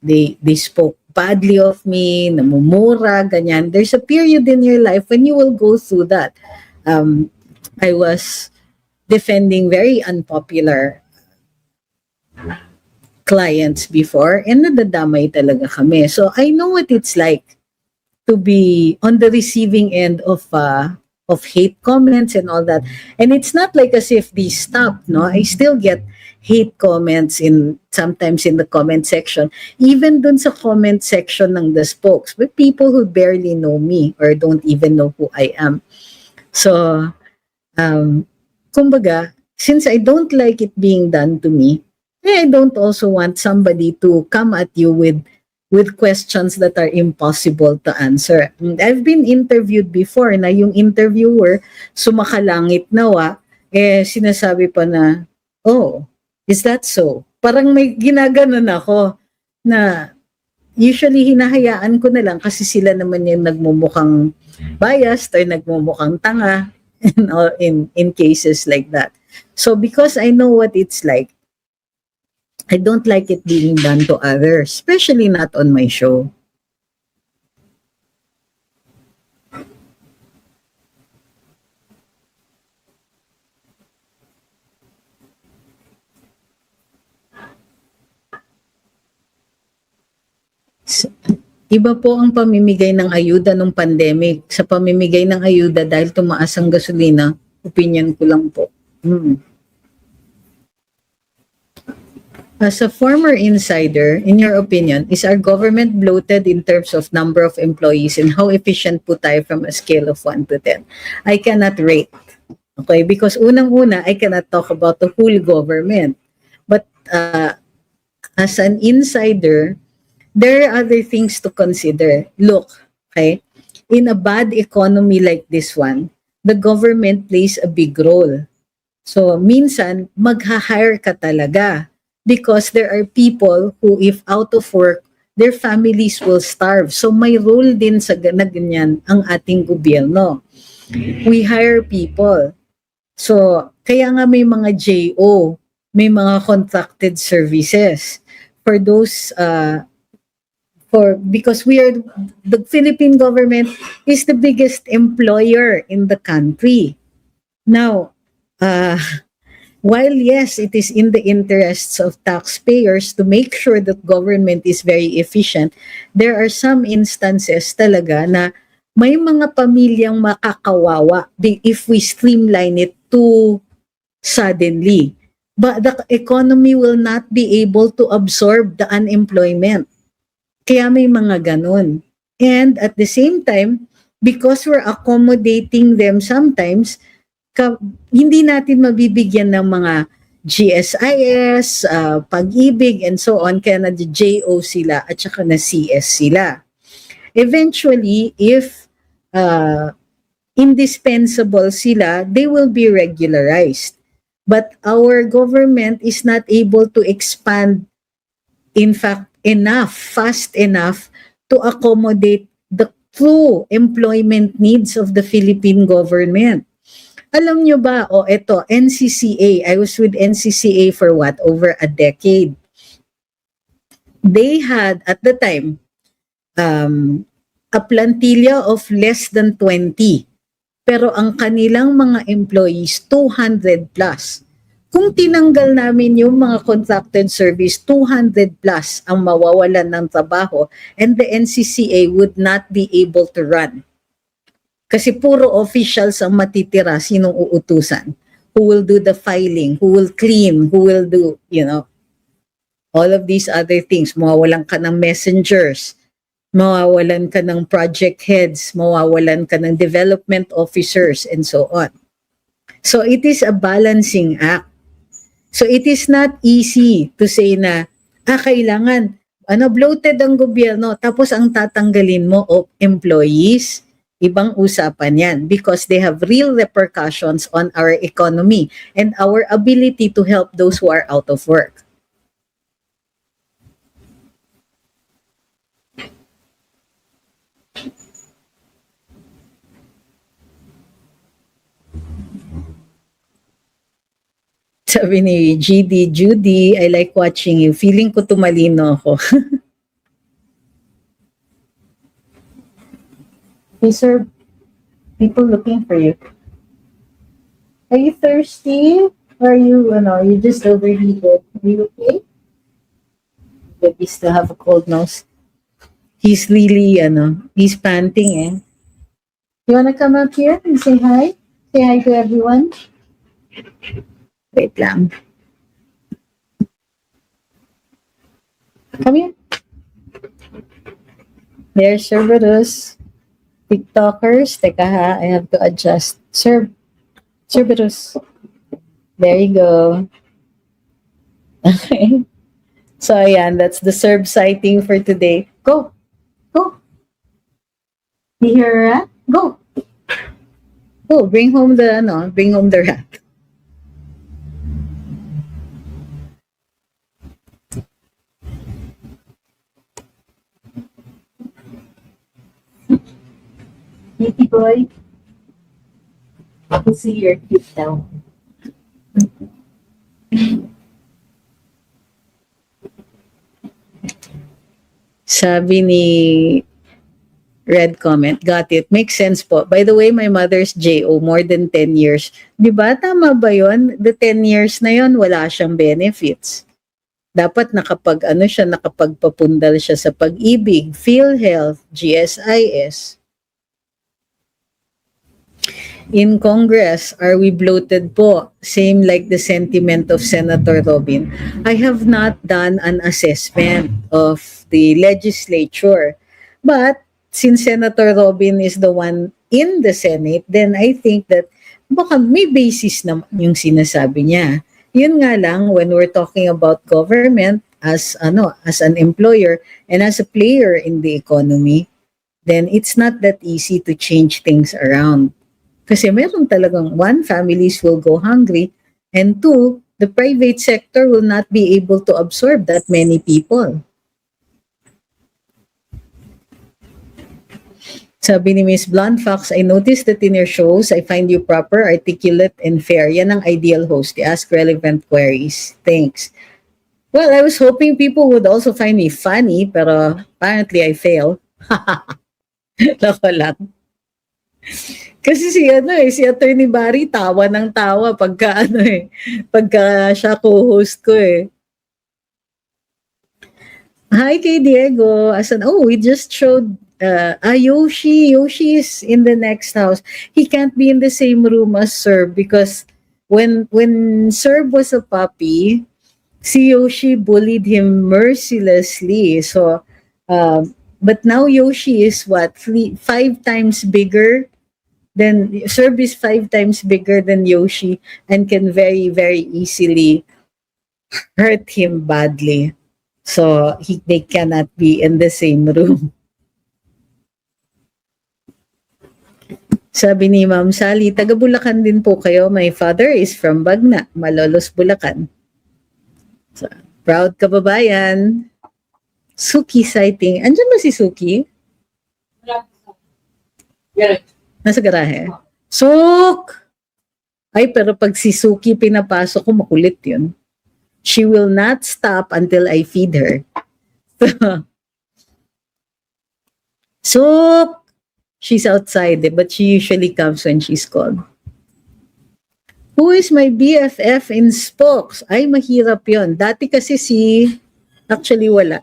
they spoke badly of me, namumura, ganyan. There's a period in your life when you will go through that. I was defending very unpopular clients before and nadadamay talaga kami. So I know what it's like to be on the receiving end of hate comments and all that. And it's not like as if these stop, no? I still get hate comments sometimes in the comment section, even dun sa comment section ng the spokes, with people who barely know me or don't even know who I am. So, kumbaga, since I don't like it being done to me, I don't also want somebody to come at you with questions that are impossible to answer. I've been interviewed before na yung interviewer sumakalangit nawa, sinasabi pa na, oh, is that so? Parang may ginaganon ako na usually hinahayaan ko na lang kasi sila naman yung nagmumukhang biased or nagmumukhang tanga in cases like that. So because I know what it's like, I don't like it being done to others, especially not on my show. Iba po ang pamimigay ng ayuda nung pandemic sa pamimigay ng ayuda dahil tumaas ang gasolina. Opinion ko lang po. As a former insider, in your opinion, is our government bloated in terms of number of employees and how efficient po tayo from a scale of 1 to 10? I cannot rate. Okay? Because unang-una, I cannot talk about the whole government. But as an insider, there are other things to consider. Look, okay? In a bad economy like this one, the government plays a big role. So, minsan, magha-hire ka talaga. Because there are people who, if out of work, their families will starve. So may role din sa ganyan ang ating gobyerno. We hire people. So kaya nga may mga JO, may mga contracted services for those because the Philippine government is the biggest employer in the country. Now, while yes, it is in the interests of taxpayers to make sure that government is very efficient, there are some instances talaga na may mga pamilyang makakawawa if we streamline it too suddenly. But the economy will not be able to absorb the unemployment. Kaya may mga ganun. And at the same time, because we're accommodating them sometimes, hindi natin mabibigyan ng mga GSIS, Pag-ibig, and so on, kaya na-JO sila at saka na-CS sila. Eventually, if indispensable sila, they will be regularized. But our government is not able to expand, in fact, fast enough to accommodate the true employment needs of the Philippine government. Alam nyo ba, ito, NCCA, I was with NCCA for over a decade. They had, at the time, a plantilla of less than 20. Pero ang kanilang mga employees, 200 plus. Kung tinanggal namin yung mga contracted service, 200 plus ang mawawalan ng trabaho and the NCCA would not be able to run. Kasi puro officials ang matitira, sinong uutusan? Who will do the filing? Who will clean? Who will do, all of these other things. Mawawalan ka ng messengers. mawawalan ka ng project heads, mawawalan ka ng development officers, and so on. So it is a balancing act. So it is not easy to say na, kailangan, bloated ang gobyerno, tapos ang tatanggalin mo of employees, ibang usapan yan because they have real repercussions on our economy and our ability to help those who are out of work. Sabi ni GD, Judy, I like watching you. Feeling ko tumalino ako. Hey, sir, people looking for you. Are you thirsty? Or are you, you just overheated? Are you okay? Maybe still have a cold nose. He's really, he's panting eh. You wanna come up here and say hi? Say hi to everyone? Wait lang. Come here. There's Cerberus. TikTokers. Teka ha, I have to adjust. Cerberus. There you go. Okay. So ayan, that's the Serb sighting for today. Go. Go. You hear her? Go. Go. Bring home the rat. Kitty boy. We'll see your cute now. Sabi ni Red comment, got it. Makes sense po. By the way, my mother's JO, more than 10 years. Di ba? Tama ba yun? The 10 years na yun, wala siyang benefits. Dapat nakapagpapundal siya sa Pag-ibig, PhilHealth, GSIS. In Congress, are we bloated po? Same like the sentiment of Senator Robin. I have not done an assessment of the legislature. But since Senator Robin is the one in the Senate, then I think that baka may basis naman yung sinasabi niya. Yun nga lang, when we're talking about government as an employer and as a player in the economy, then it's not that easy to change things around. Kasi meron talagang, one, families will go hungry, and two, the private sector will not be able to absorb that many people. Sabi ni Miss Blonde Fox, I noticed that in your shows, I find you proper, articulate, and fair. Yan ang ideal host. You ask relevant queries. Thanks. Well, I was hoping people would also find me funny, pero apparently I fail. Lako lang. Kasi si Attorney Barry, tawa ng tawa pagka siya co-host ko eh. Hi kay Diego. We just showed Yoshi. Yoshi is in the next house. He can't be in the same room as Serb because when Serb was a puppy, si Yoshi bullied him mercilessly. So, but now Yoshi is 5 times bigger. Then Serb is 5 times bigger than Yoshi and can very, very easily hurt him badly. So they cannot be in the same room. Sabi ni Ma'am Sally, taga Bulacan din po kayo. My father is from Bagna, Malolos, Bulacan. So, proud kababayan. Suki sighting. Andiyan ba si Suki? Nasa garahe. Suk! Ay, pero pag si Suki pinapasok ko, makulit yun. She will not stop until I feed her. Suk! She's outside, but she usually comes when she's called. Who is my BFF in Spokes? Ay, mahirap yun. Dati kasi actually wala.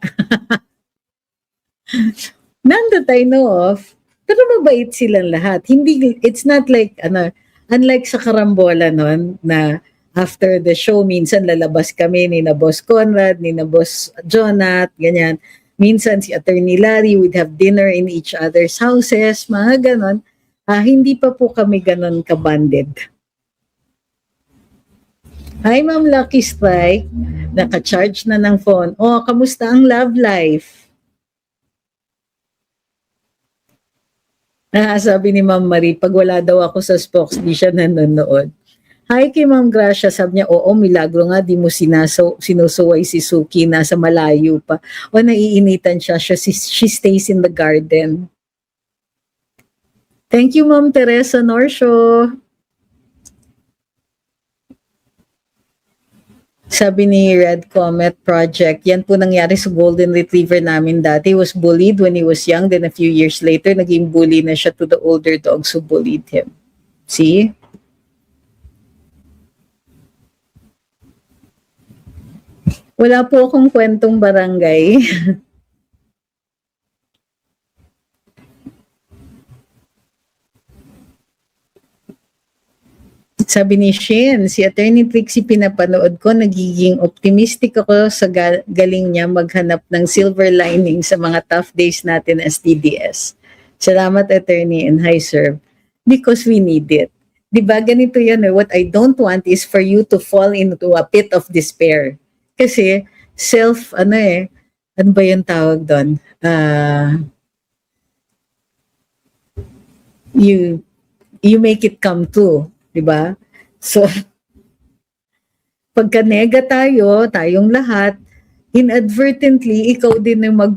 None that I know of. Pero mabait silang lahat. It's not like, unlike sa Karambola nun, na after the show, minsan lalabas kami ni na Boss Conrad, ni na Boss Jonat, ganyan. minsan si Attorney Larry would have dinner in each other's houses, mga ganon. Hindi pa po kami ganon kabanded. Hi, Ma'am Lucky Strike. Naka-charge na ng phone. Oh, kamusta ang love life? Sabi ni Ma'am Marie, pag wala daw ako sa Spokes, di siya nanonood. Hi kay Ma'am Gracia, sabi niya, oo, milagro nga, di mo sinusuway si Suki, nasa malayo pa. O naiinitan siya, she stays in the garden. Thank you, Ma'am Teresa Norsho. Sabi ni Red Comet Project, yan po nangyari sa golden retriever namin dati. He was bullied when he was young, then a few years later, naging bully na siya to the older dogs who bullied him. See? Wala po akong kwentong barangay. Sabi ni Shin, si Attorney Trixie pinapanood ko, nagiging optimistic ako sa galing niya maghanap ng silver lining sa mga tough days natin as TDS. Salamat, Attorney, and hi, sir. Because we need it. Diba, ganito yan, what I don't want is for you to fall into a pit of despair. Kasi, ano ba yung tawag doon? You make it come true. Diba? So, pagka nega tayong lahat, inadvertently, ikaw din ang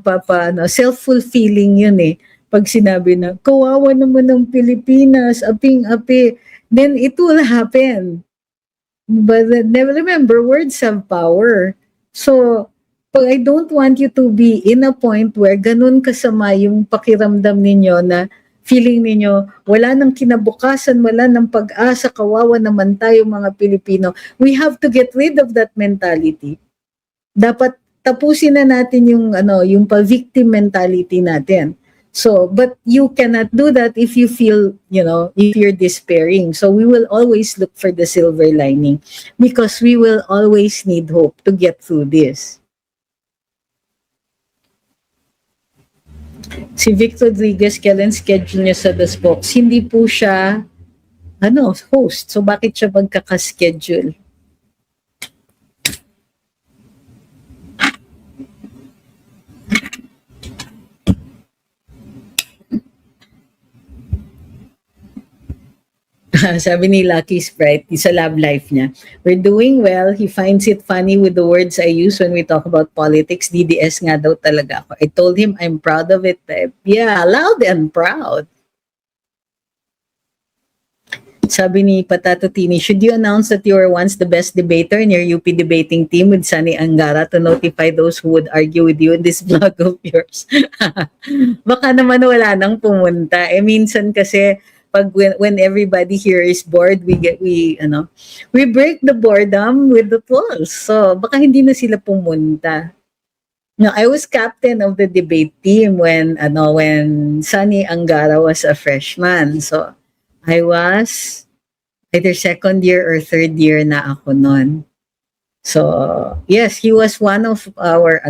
self-fulfilling yun eh. Pag sinabi na, kawawa naman ng Pilipinas, aping-api, then it will happen. But never remember, words have power. So, pag I don't want you to be in a point where ganun kasama yung pakiramdam ninyo na feeling ninyo, wala nang kinabukasan, wala nang pag-asa, kawawa naman tayo mga Pilipino. We have to get rid of that mentality. Dapat tapusin na natin yung pa-victim mentality natin. So, but you cannot do that if you feel, if you're despairing. So we will always look for the silver lining because we will always need hope to get through this. Si Vic Rodriguez, kailan schedule niya sa The Spokes? Hindi po siya, host. So, bakit siya magkakaschedule? Sabi ni Lucky Sprite, sa love life niya, we're doing well. He finds it funny with the words I use when we talk about politics. DDS nga daw talaga ako. I told him I'm proud of it. Yeah, loud and proud. Sabi ni Patato Tini, should you announce that you were once the best debater in your UP debating team with Sunny Angara to notify those who would argue with you in this vlog of yours? Baka naman wala nang pumunta. Minsan kasi, when everybody here is bored, we break the boredom with the trolls. So baka hindi na sila pumunta. No, I was captain of the debate team when Sunny Angara was a freshman. So I was either second year or third year na ako noon. So yes, he was one of our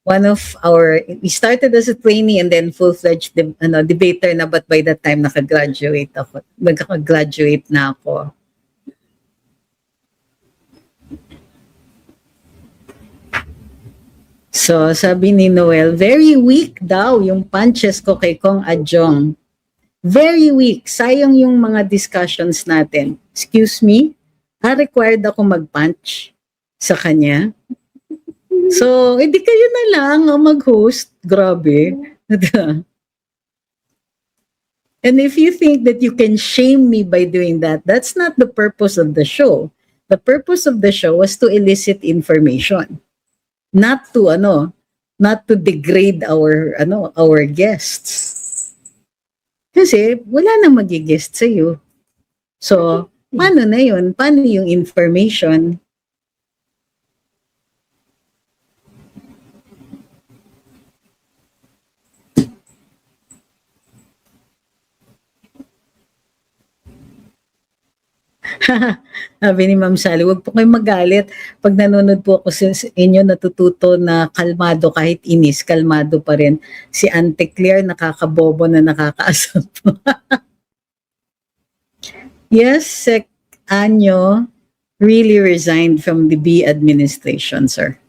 we started as a trainee and then full-fledged debater na, but by that time nakagraduate na ako. So sabi ni Noel, very weak daw yung punches ko kay Kong Adjong. Very weak. Sayang yung mga discussions natin. Excuse me? Required ako mag-punch sa kanya? So, edi kayo na lang mag-host. Grabe. And if you think that you can shame me by doing that, that's not the purpose of the show. The purpose of the show was to elicit information. Not to degrade our guests. Kasi wala nang magi-guest sa'yo. So, paano na yun? Paano yung information? Sabi ni Ma'am Sally, "Wag po kayong magalit. Pag nanonood po ako sa inyo, natututo na kalmado kahit inis, kalmado pa rin. Si Auntie Claire, nakakabobo na nakakaasar po." Yes, Sec Anyo really resigned from the B administration, sir.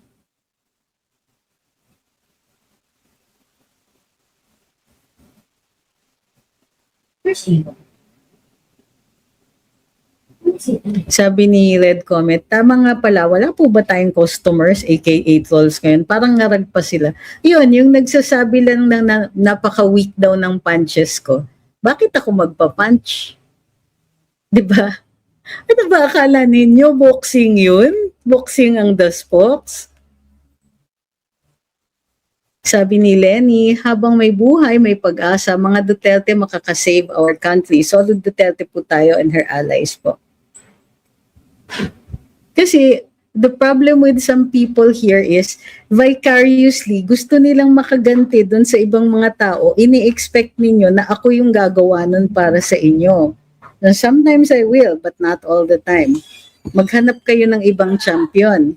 Sabi ni Red Comet, tama nga pala, wala po ba tayong customers, aka trolls ngayon? Parang ngarag pa sila. Yun, yung nagsasabi lang na napaka-weak daw ng punches ko. Bakit ako magpa-punch? 'Di ba? Ano ba akala ninyo, boxing yun? Boxing ang The Spokes? Sabi ni Lenny, habang may buhay, may pag-asa, mga Duterte makakasave our country. Solid Duterte po tayo and her allies po. Kasi the problem with some people here is vicariously gusto nilang makaganti doon sa ibang mga tao. Ini-expect ninyo na ako yung gagawa nun para sa inyo. Now, sometimes I will, but not all the time. Maghanap kayo ng ibang champion.